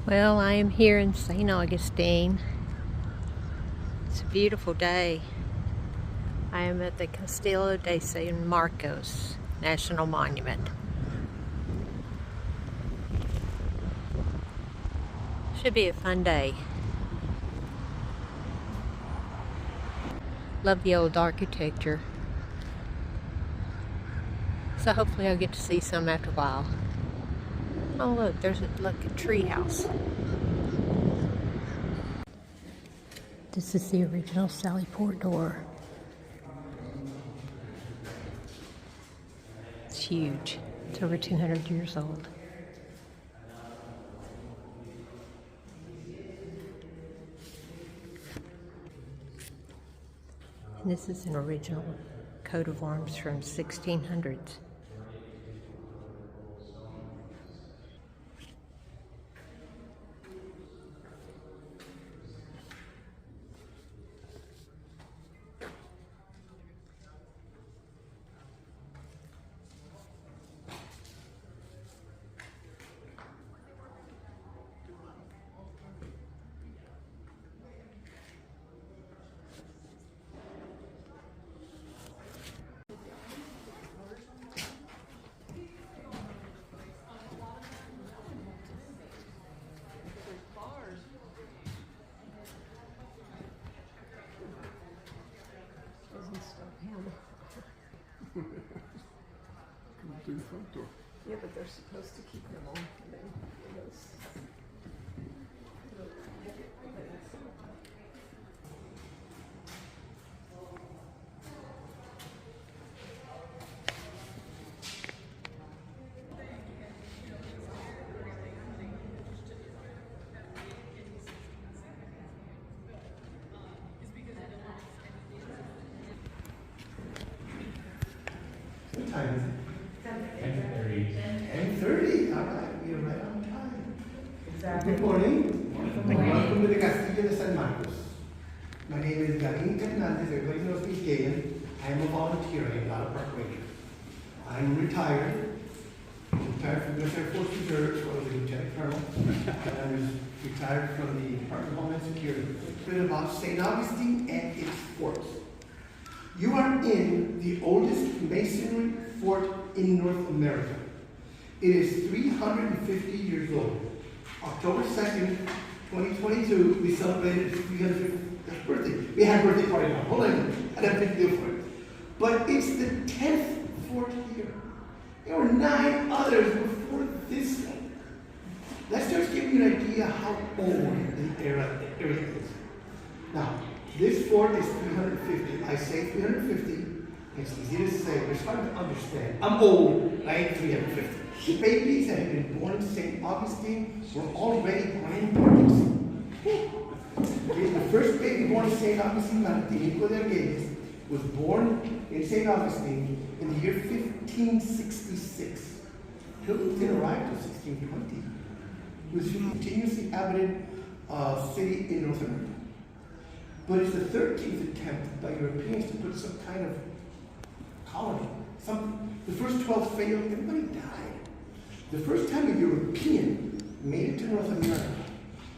Well, I am here in St. Augustine. It's a beautiful day. I am at the Castillo de San Marcos National Monument. Should be a fun day. Love the old architecture. So hopefully I'll get to see some after a while. Oh look, there's a tree house. This is the original Sally Port door. It's huge. It's over 200 years old. And this is an original coat of arms from 1600s. Do the front door. Yeah, but they're supposed to keep them on. What time is it? 10:30. 10:30, all right, we are right on time. Exactly. Good morning. Welcome to the Castillo de San Marcos. My name is Garin Hernandez, everybody knows me, Galen. I am a volunteer, I am not a park ranger. I'm retired from U.S. Air Force Reserve, I was a lieutenant colonel, and I was retired from the Department of Homeland Security. It's been about St. Augustine and its forts. You are in the oldest masonry fort in North America. It is 350 years old. October 2nd, 2022, we celebrated its 350th birthday. We had a birthday party now. Hold on, I had a big deal for it. But it's the 10th fort here. There were 9 others before this one. Let's just give you an idea how old the area is. Now, this fort is 350. I say 350. It's easy to say, but it's hard to understand. I'm old, I ain't 350. The babies that have been born in St. Augustine were already grandparents. The first baby born in St. Augustine, Martinico de Arguelles, was born in St. Augustine in the year 1566. Pilgrimton arrived in 1620. It was a continuously inhabited city in North America. But it's the 13th attempt by Europeans to put some kind of colony. The first 12 failed, everybody died. The first time a European made it to North America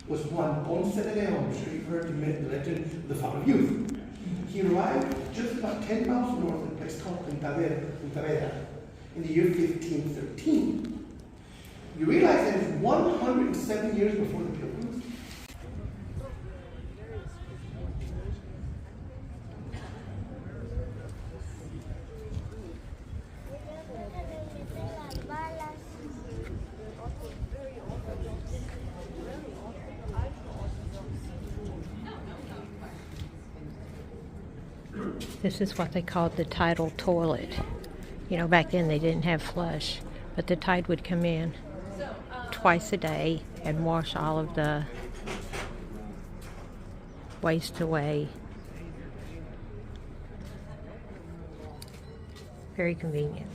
was one Ponce de Leon. I'm sure you've heard the legend of the Fountain of Youth. He arrived just about 10 miles north of a place called Punta Vedra in the year 1513. You realize that it's 107 years before the Pilgrims? This is what they called the tidal toilet. You know, back then they didn't have flush, but the tide would come in twice a day and wash all of the waste away. Very convenient.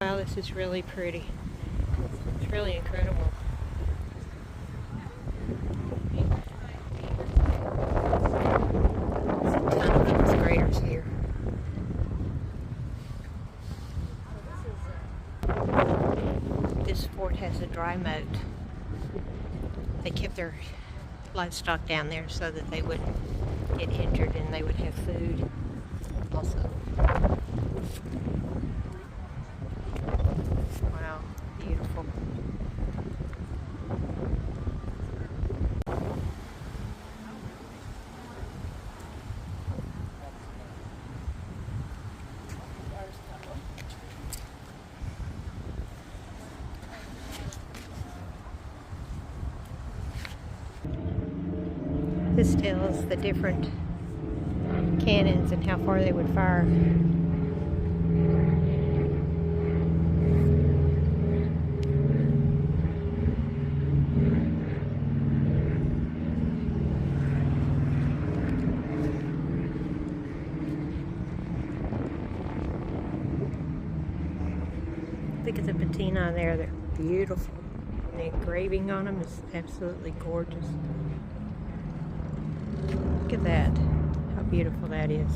Wow, this is really pretty. It's really incredible. Here. This fort has a dry moat They kept their livestock down there so that they wouldn't get injured and they would have food also. Wow, beautiful. This tells the different cannons and how far they would fire. Look at the patina on there, they're beautiful. The engraving on them is absolutely gorgeous. Look at that, how beautiful that is.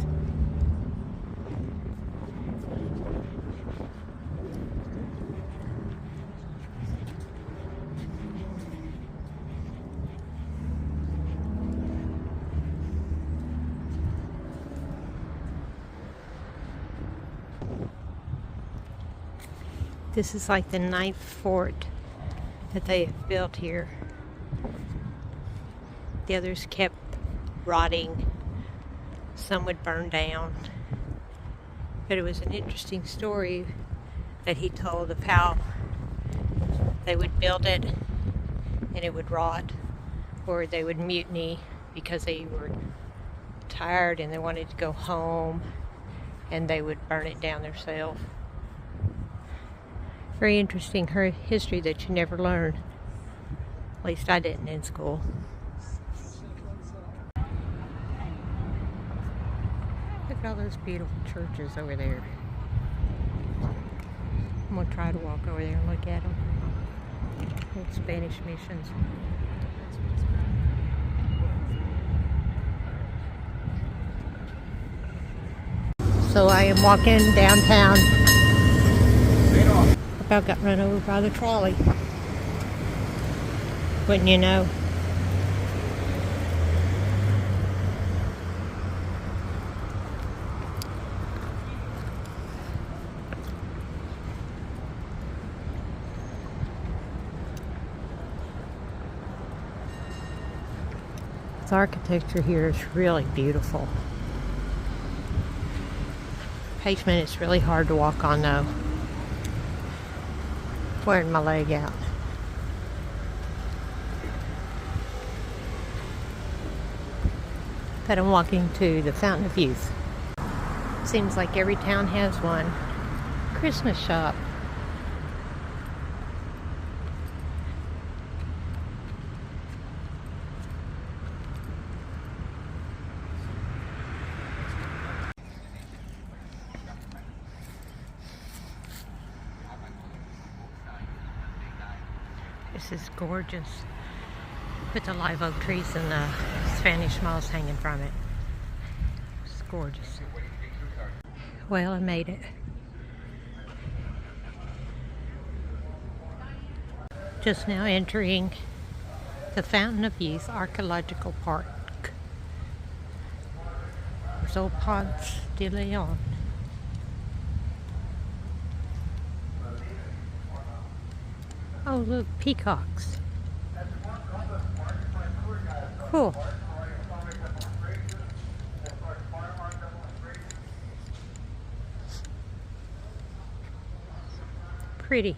This is like the 9th fort that they have built here. The others kept rotting. Some would burn down. But it was an interesting story that he told of how they would build it and it would rot, or they would mutiny because they were tired and they wanted to go home, and they would burn it down themselves. Very interesting history that you never learn. At least I didn't in school. Look at all those beautiful churches over there. I'm going to try to walk over there and look at them. Old Spanish missions. So I am walking downtown. About got run over by the trolley. Wouldn't you know? The architecture here is really beautiful. Pavement is really hard to walk on though. Wearing my leg out. But I'm walking to the Fountain of Youth. Seems like every town has one. Christmas shop. This is gorgeous. With the live oak trees and the Spanish moss hanging from it. It's gorgeous. Well, I made it. Just now entering the Fountain of Youth Archaeological Park. There's old Ponce de Leon. Oh, look, peacocks. Cool. Pretty.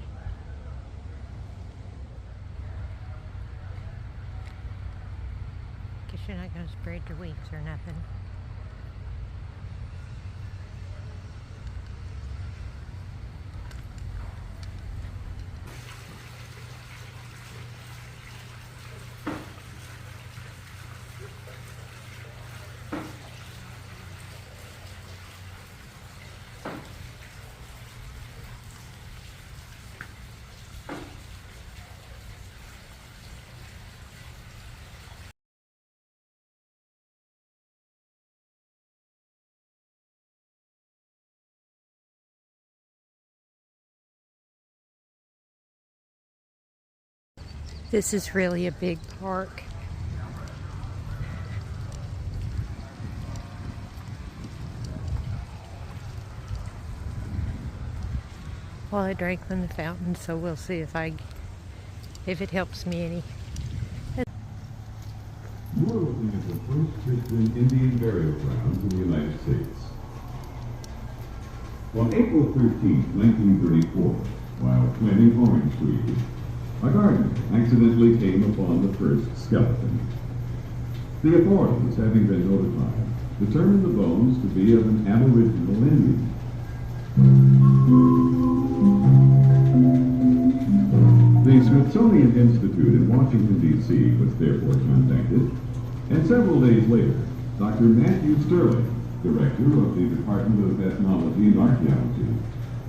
Guess you're not going to spread your wings or nothing. This is really a big park. Well, I drank from the fountain, so we'll see if it helps me any. You are looking at the first Christian Indian burial grounds in the United States. On April 13, 1934, while planting orange trees, a gardener accidentally came upon the first skeleton. The authorities, having been notified, determined the bones to be of an aboriginal Indian. The Smithsonian Institute in Washington, D.C. was therefore contacted, and several days later, Dr. Matthew Sterling, director of the Department of Ethnology and Archaeology,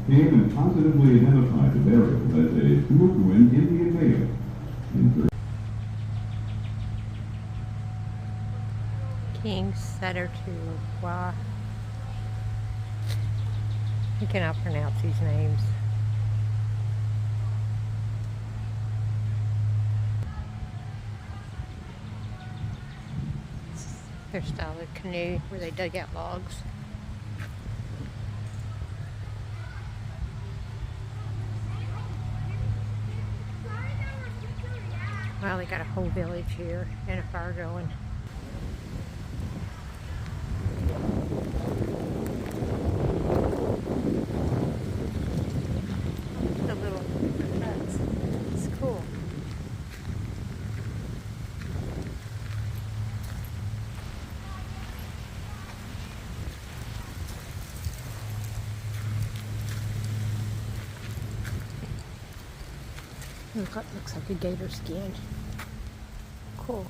came and positively identified the burial as a Tuacuan Indian male. King Setter Tuwa. I cannot pronounce these names. Their style of canoe where they dug out logs. Wow, they got a whole village here and a fire going. The little huts. It's cool. Looks like a gator skin. Cool.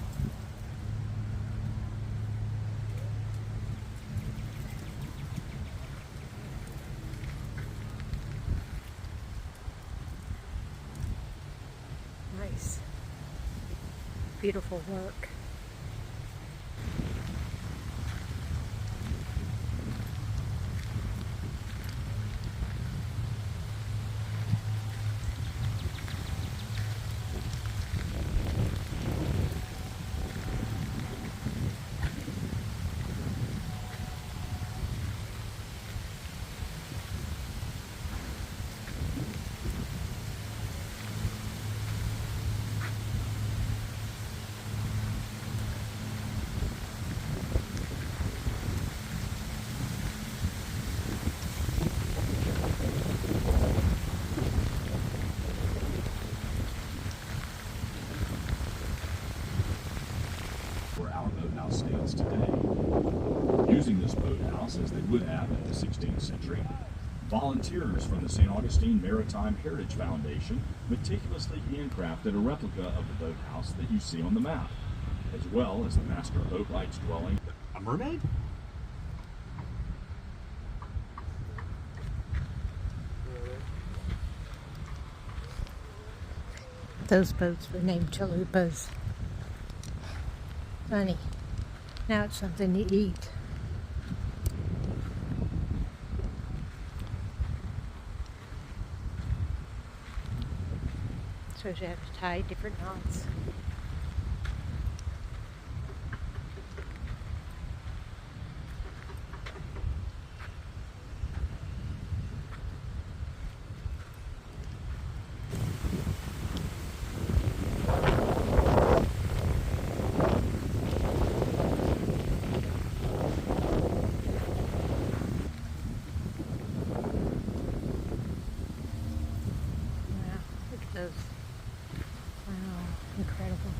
Nice. Beautiful work. Where our boathouse stands today. Using this boathouse as they would have in the 16th century, volunteers from the St. Augustine Maritime Heritage Foundation meticulously handcrafted a replica of the boathouse that you see on the map, as well as the master boatwright's dwelling. A mermaid? Those boats were named chalupas. Funny. Now it's something to eat. So you have to tie different knots. Those. Wow, incredible.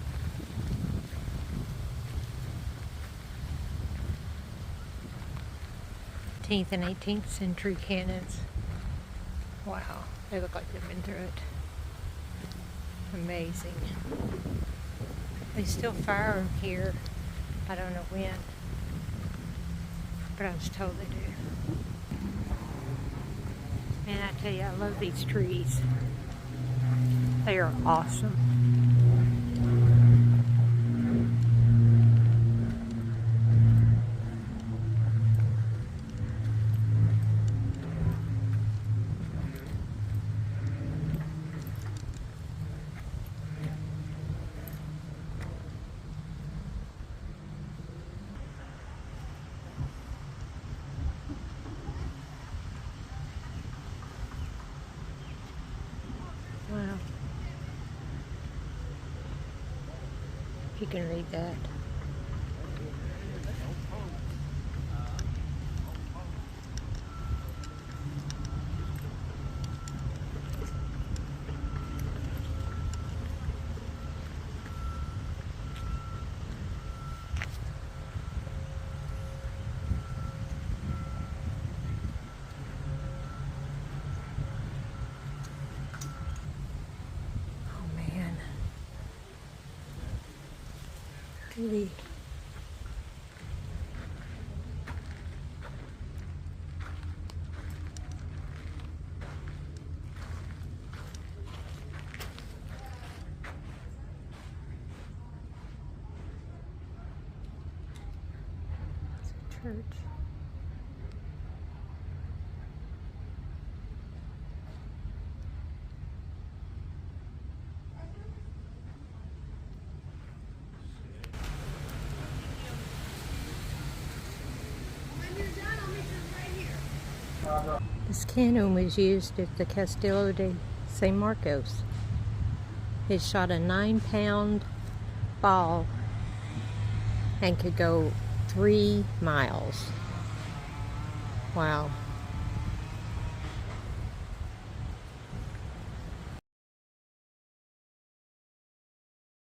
'18th and 18th century cannons. Wow, they look like they've been through it. Amazing. They still fire them here. I don't know when, but I was told they do. And I tell you, I love these trees. They are awesome. You can read that. Oh man. Really. Church. This cannon was used at the Castillo de St. Marcos. It shot a 9-pound ball and could go 3 miles. Wow.